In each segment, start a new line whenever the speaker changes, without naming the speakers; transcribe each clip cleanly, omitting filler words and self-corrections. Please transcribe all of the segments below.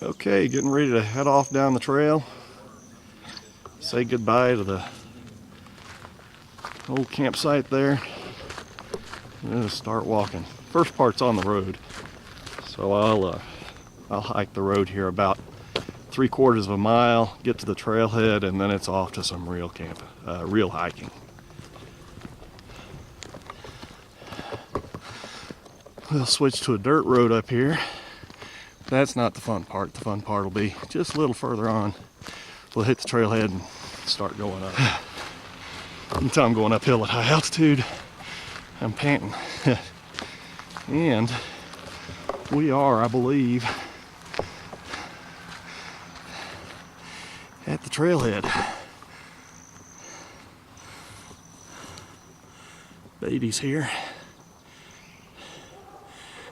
Okay, getting ready to head off down the trail. Say goodbye to the old campsite there. And then start walking. First part's on the road, so I'll hike the road here about 3/4 of a mile, get to the trailhead, and then it's off to some real hiking. We'll switch to a dirt road up here. That's not the fun part. The fun part will be just a little further on. We'll hit the trailhead and start going up. You can tell I'm going uphill at high altitude. I'm panting. And we are, I believe, at the trailhead. Beatty's here.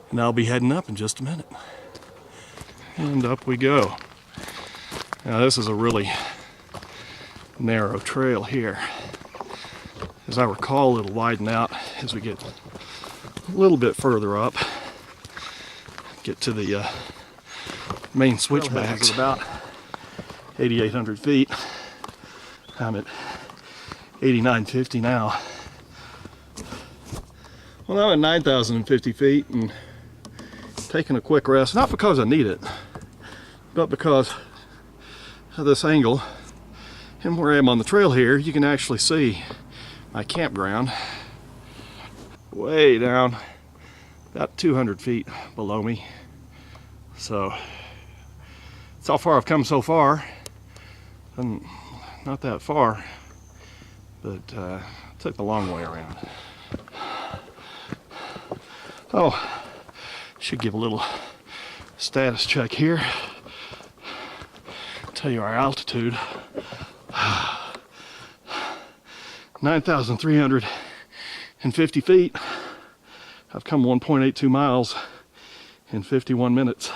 And I'll be heading up in just a minute. And up we go. Now this is a really narrow trail here. As I recall, it'll widen out as we get a little bit further up. Get to the main switchbacks. At about 8,800 feet. I'm at 8,950 now. Well, I'm at 9,050 feet and taking a quick rest, not because I need it, but because of this angle. And where I am on the trail here, you can actually see my campground way down about 200 feet below me. So that's how far I've come so far. And not that far, but took the long way around. Oh, should give a little status check here. Tell you our altitude. 9,350 feet. I've come 1.82 miles in 51 minutes.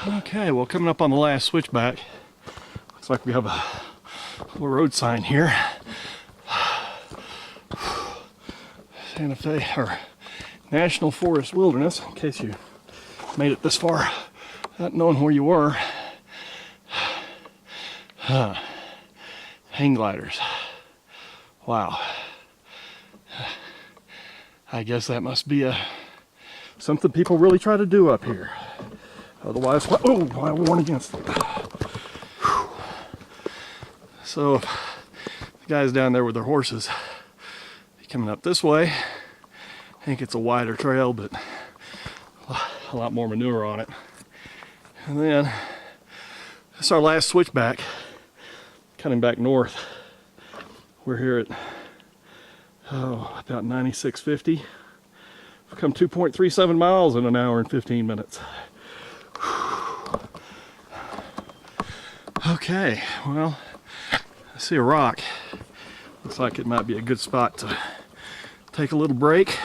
Okay, well, coming up on the last switchback, looks like we have a little road sign here. Santa Fe, or National Forest Wilderness, in case you made it this far not knowing where you were. Hang gliders. Wow. I guess that must be something people really try to do up here. Otherwise, oh, I warn against it. So, the guys down there with their horses, coming up this way. I think it's a wider trail, but a lot more manure on it. And then, this is our last switchback, cutting back north. We're here at, about 9650. We've come 2.37 miles in an hour and 15 minutes. Okay, well, I see a rock. Looks like it might be a good spot to take a little break.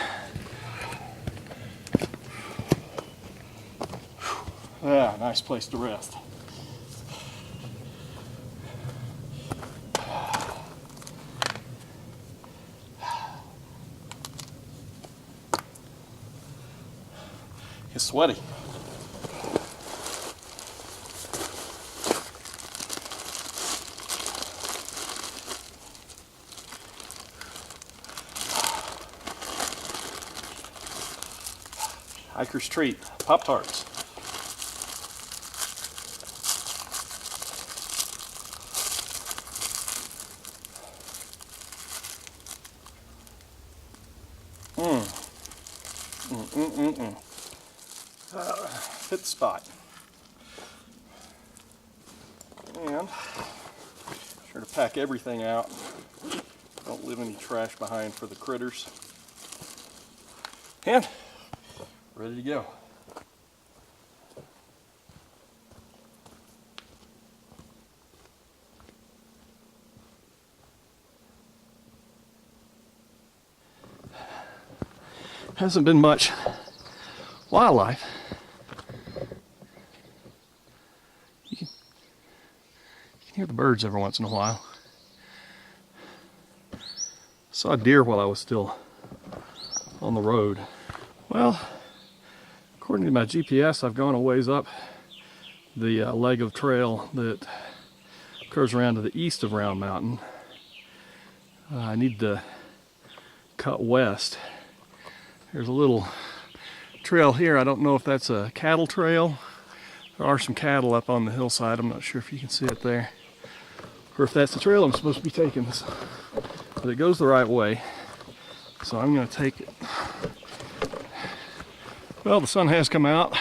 Yeah, nice place to rest. It's sweaty. Hiker's treat, Pop-Tarts. Hit the spot. And sure to pack everything out. Don't leave any trash behind for the critters. And ready to go. Hasn't been much wildlife. You can hear the birds every once in a while. Saw a deer while I was still on the road. Well, of According to my GPS, I've gone a ways up the leg of trail that curves around to the east of Round Mountain. I need to cut west. There's a little trail here. I don't know if that's a cattle trail. There are some cattle up on the hillside. I'm not sure if you can see it there, or if that's the trail I'm supposed to be taking. But it goes the right way, so I'm going to take it. Well, the sun has come out.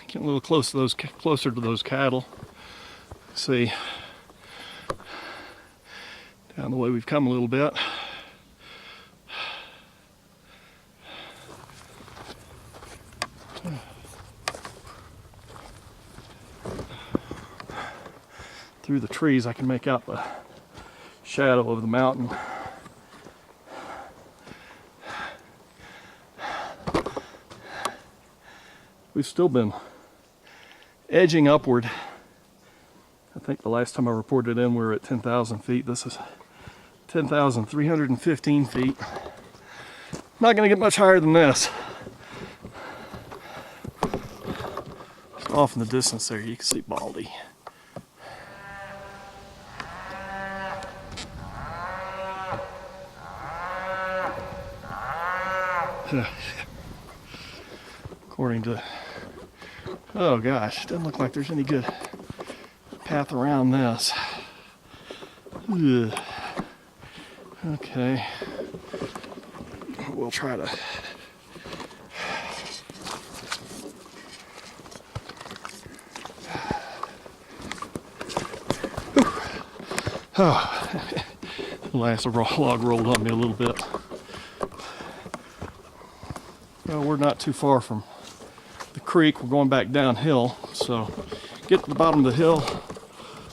Getting a little closer to those cattle. See, down the way we've come a little bit. Through the trees, I can make out the shadow of the mountain. We've still been edging upward. I think the last time I reported in, we were at 10,000 feet. This is 10,315 feet. Not going to get much higher than this. Just off in the distance there, you can see Baldy. According to, oh gosh, doesn't look like there's any good path around this. Ugh. Okay, we'll try to. Oh, the last log rolled on me a little bit. Well, we're not too far from the creek. We're going back downhill, so get to the bottom of the hill,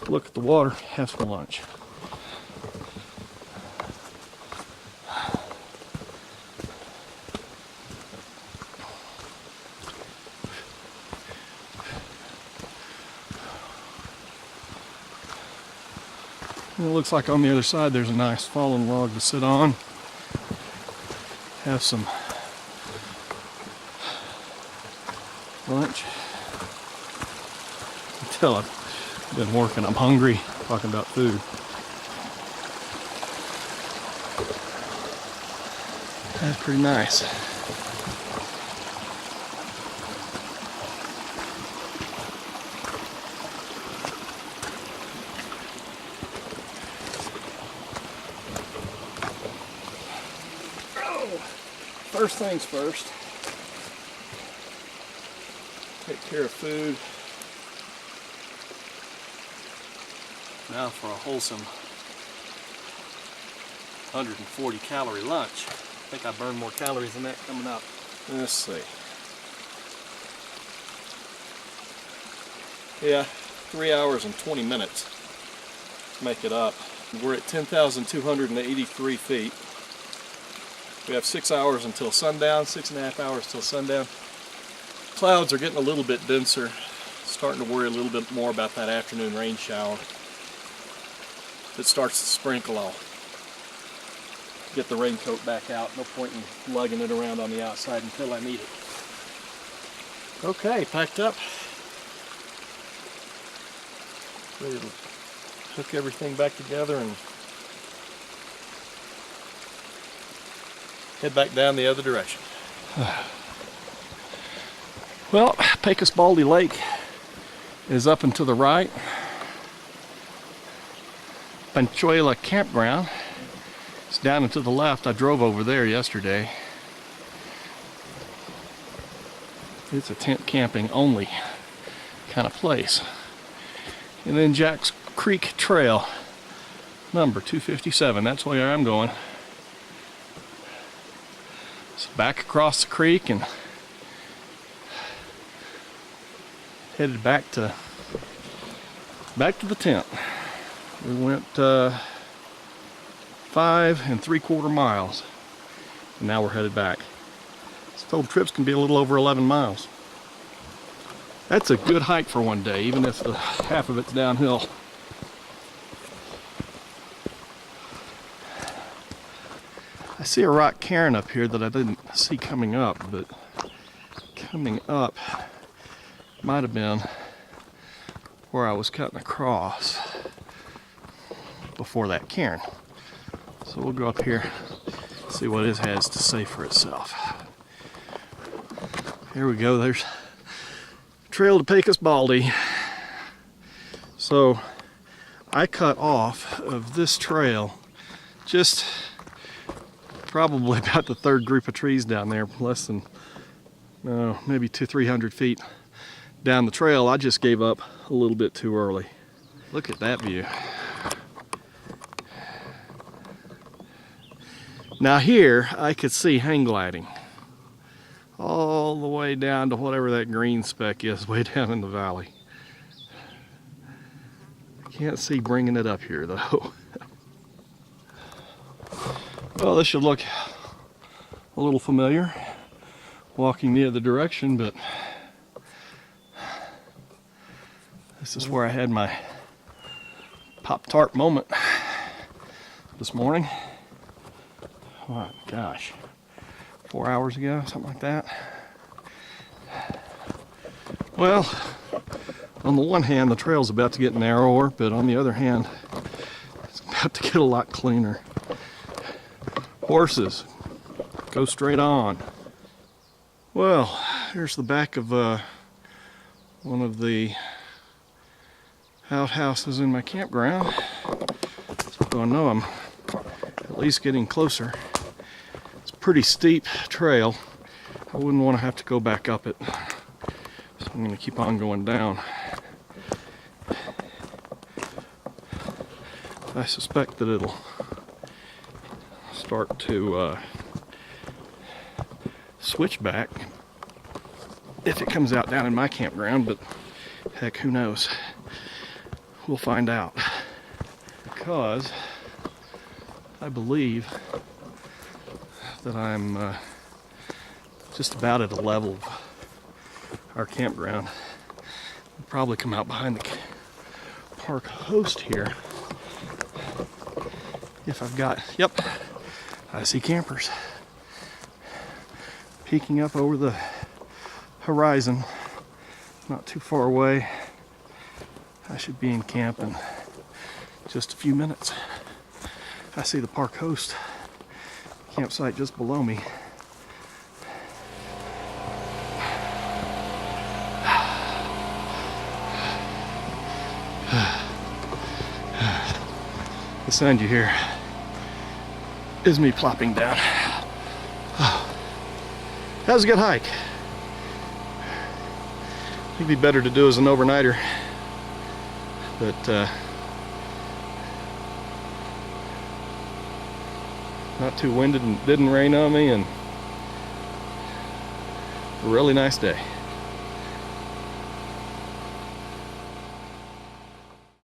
look at the water, have some lunch. And it looks like on the other side there's a nice fallen log to sit on, have some lunch. Until I've been working, I'm hungry, talking about food. That's pretty nice. First things first, take care of food. Now for a wholesome 140 calorie lunch. I think I burned more calories than that coming up. Let's see. Yeah, 3 hours and 20 minutes to make it up. We're at 10,283 feet. We have 6 hours until sundown, 6.5 hours till sundown. Clouds are getting a little bit denser. Starting to worry a little bit more about that afternoon rain shower. If it starts to sprinkle, I'll get the raincoat back out. No point in lugging it around on the outside until I need it. Okay, packed up. Ready to hook everything back together and head back down the other direction. Well, Pecos Baldy Lake is up and to the right. Panchuela Campground is down and to the left. I drove over there yesterday. It's a tent camping only kind of place. And then Jack's Creek Trail, number 257. That's where I'm going. So back across the creek and headed back to the tent. We went 5 3/4 miles, and now we're headed back. This total trips can be a little over 11 miles. That's a good hike for one day, even if half of it's downhill. I see a rock cairn up here that I didn't see coming up, but coming up might have been where I was cutting across before that cairn. So we'll go up here, see what it has to say for itself. Here we go, there's Trail to Pecos Baldy. So I cut off of this trail just probably about the third group of trees down there, less than maybe 200-300 feet down the trail. I just gave up a little bit too early. Look at that view. Now here I could see hang gliding all the way down to whatever that green speck is way down in the valley. I can't see bringing it up here though. Well, this should look a little familiar walking the other direction, but this is where I had my Pop-Tart moment this morning. Oh gosh, 4 hours ago, something like that. Well, on the one hand, the trail's about to get narrower, but on the other hand, it's about to get a lot cleaner. Horses, go straight on. Well, here's the back of one of the outhouses in my campground. So I know I'm at least getting closer. It's a pretty steep trail. I wouldn't want to have to go back up it. So I'm going to keep on going down. I suspect that it'll start to switch back if it comes out down in my campground, but heck, who knows? We'll find out. Because I believe that I'm just about at a level of our campground. I'll probably come out behind the park host here if I've got, yep, I see campers peeking up over the horizon, not too far away. I should be in camp in just a few minutes. I see the park host campsite just below me. The sound you hear is me plopping down. That was a good hike. I think it'd be better to do as an overnighter, but not too winded and didn't rain on me, and a really nice day.